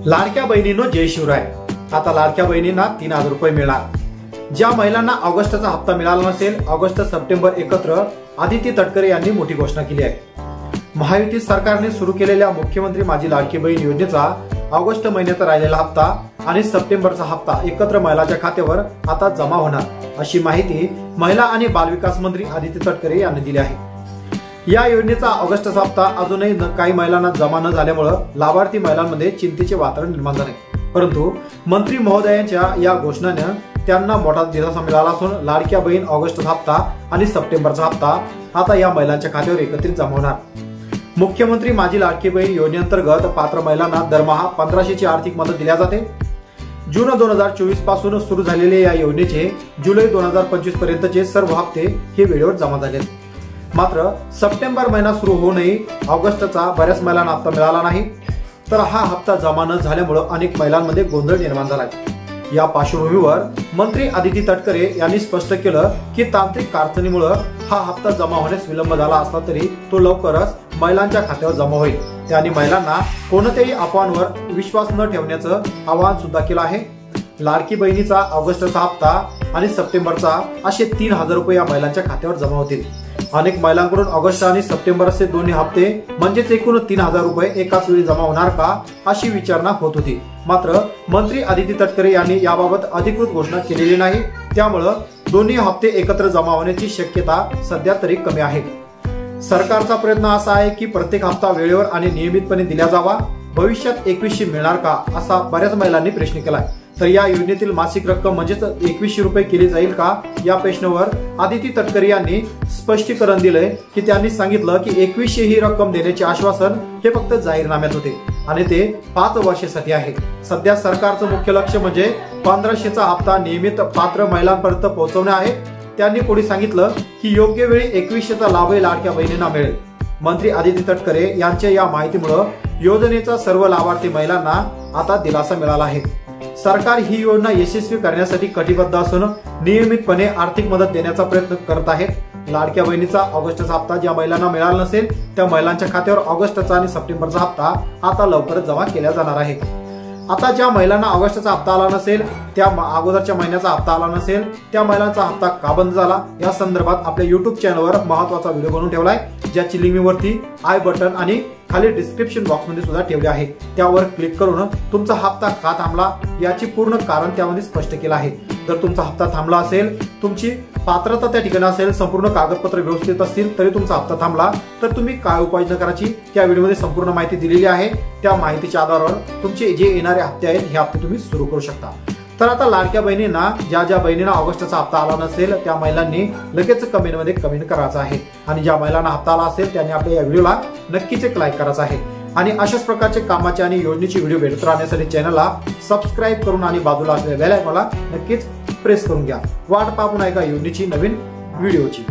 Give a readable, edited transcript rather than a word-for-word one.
लाडक्या बहिणींनो जय शिवराय। आता लाडक्या बहिणींना 3000 रुपये मिळणार। ज्या महिलांना ऑगस्टचा हप्ता मिळाला नसेल, ऑगस्ट सप्टेंबर एकत्र आदिती तटकरे यांनी मोठी घोषणा केली आहे। महायुती सरकारने सुरू केलेल्या मुख्यमंत्री माझी लाडकी बहीण योजनेचा ऑगस्ट महिन्यात राहिलेला हप्ता आणि सप्टेंबरचा हप्ता एकत्र महिलांच्या खात्यावर आता जमा होणार, अशी माहिती महिला आणि बालविकास मंत्री आदिती तटकरे यांनी दिली आहे। या योजनेचा ऑगस्टचा हप्ता अजूनही काही महिलांना जमा न झाल्यामुळे लाभार्थी महिलांमध्ये चिंतेचे वातावरण निर्माण झाले। परंतु मंत्री महोदयांच्या या घोषणेने त्यांना मोठा दिलासा मिळाला असून लाडक्या बहीण ऑगस्टचा हप्ता आणि सप्टेंबरचा हप्ता आता या महिलांच्या खात्यावर एकत्रित जमा होणार। मुख्यमंत्री माझी लाडकी बहीण योजनेअंतर्गत पात्र महिलांना दरमहा 1500 ची आर्थिक मदत दिली जाते। जून 2024 पासून सुरू झालेल्या या योजनेचे जुलै 2025 पर्यंतचे सर्व हप्ते हे वेळेवर जमा झाले। मात्र सप्टेंबर महिना सुरू होऊनही ऑगस्टचा बऱ्याच महिलांना हप्ता मिळाला नाही, तर हा हप्ता जमा न झाल्यामुळे अनेक महिलांमध्ये गोंधळ निर्माण झाला। या पार्श्वभूमीवर मंत्री आदिती तटकरे यांनी स्पष्ट केलं की तांत्रिक अडचणीमुळे हा हप्ता जमा होण्यास विलंब झाला असला तरी तो लवकरच महिलांच्या खात्यावर जमा होईल। त्यांनी महिलांना कोणत्याही अफवांवर विश्वास न ठेवण्याचं आवाहन सुद्धा केलं आहे। लाडकी बहिणीचा ऑगस्टचा हप्ता आणि सप्टेंबरचा असे 3000 रुपये या महिलांच्या खात्यावर जमा होतील। अनेक महिलांकडून ऑगस्ट आणि सप्टेंबर असे दोन्ही हप्ते म्हणजेच एकूण 3000 रुपये एकाच वेळी जमा होणार का अशी विचारणा होत होती। मात्र मंत्री आदिती तटकरे यांनी याबाबत अधिकृत घोषणा केलेली नाही, त्यामुळे दोन्ही हप्ते एकत्र जमा होण्याची शक्यता सध्या तरी कमी आहे। सरकारचा प्रयत्न असा आहे की प्रत्येक हप्ता वेळेवर आणि नियमितपणे दिला जावा। भविष्यात 2100 मिळणार का असा बऱ्याच महिलांनी प्रश्न केलाय, तर या योजनेतील मासिक रक्कम म्हणजेच 2100 रुपये केली जाईल का या प्रश्नावर आदिती तटकरे यांनी स्पष्टीकरण दिलंय की त्यांनी सांगितलं की 2100 ही रक्कम देण्याचे आश्वासन हे फक्त जाहीरनाम्यात होते आणि ते 5 वर्षासाठी आहे। सध्या सरकारचं मुख्य लक्ष म्हणजे 1500चा हप्ता नियमित पात्र महिलांपर्यंत पोहोचवणे आहे। त्यांनी पुढे सांगितलं की योग्य वेळी 2100चा लाभही लाडक्या बहिणींना मिळेल। मंत्री आदिती तटकरे यांच्या या माहितीमुळे योजनेचा सर्व लाभार्थी महिलांना आता दिलासा मिळाला आहे। सरकार ही योजना यशस्वी करण्यासाठी कटिबद्ध असून नियमितपणे आर्थिक मदत देण्याचा प्रयत्न करत आहे। लाडक्या बहिणीचा ऑगस्टचा हप्ता ज्या महिलांना मिळाला नसेल त्या महिलांच्या खात्यावर ऑगस्टचा आणि सप्टेंबरचा हप्ता आता लवकरच जमा केला जाणार आहे। आता ज्या महिलांना ऑगस्टचा हप्ता आला नसेल, त्या अगोदरच्या महिन्याचा हप्ता आला नसेल, त्या महिलांचा हप्ता का बंद झाला या संदर्भात आपल्या YouTube चॅनलवर महत्त्वाचा व्हिडिओ बनवून ठेवलाय, ज्याची लिंक मी वरती आय बटन आणि खाली डिस्क्रिप्शन बॉक्स मध्ये सुद्धा ठेवले आहे। त्यावर क्लिक करून तुमचा हप्ता का थांबला याची पूर्ण कारण त्यामध्ये स्पष्ट केलं आहे। जर तुमचा हप्ता थांबला असेल, तुमची पात्रता त्या ठिकाणी असेल, संपूर्ण कागदपत्र व्यवस्थित असतील तरी तुमचा हप्ता थांबला तर तुम्ही काय उपाययोजना करायची त्या व्हिडिओमध्ये संपूर्ण माहिती दिलेली आहे। त्या माहितीच्या आधारावर तुमचे जे येणारे हप्ते आहेत हे हप्ते तुम्ही सुरू करू शकता। तर आता लाडक्या बहिणींना ज्या बहिणींना ऑगस्टचा हप्ता आला नसेल त्या महिलांनी लगेच कमेंटमध्ये कमेंट करायचं आहे आणि ज्या महिलांना हप्ता आला असेल त्यांनी आपल्या या व्हिडिओला नक्कीच एक लाईक करायचं आहे। आणि अशाच प्रकारचे कामाचे आणि योजनेची व्हिडिओ भेटत राहण्यासाठी चॅनलला सबस्क्राईब करून आणि बाजूला असलेल्या बेल आयकॉनला नक्कीच प्रेस करून घ्या। वाट पाहू नका योजनेची नवीन व्हिडिओची।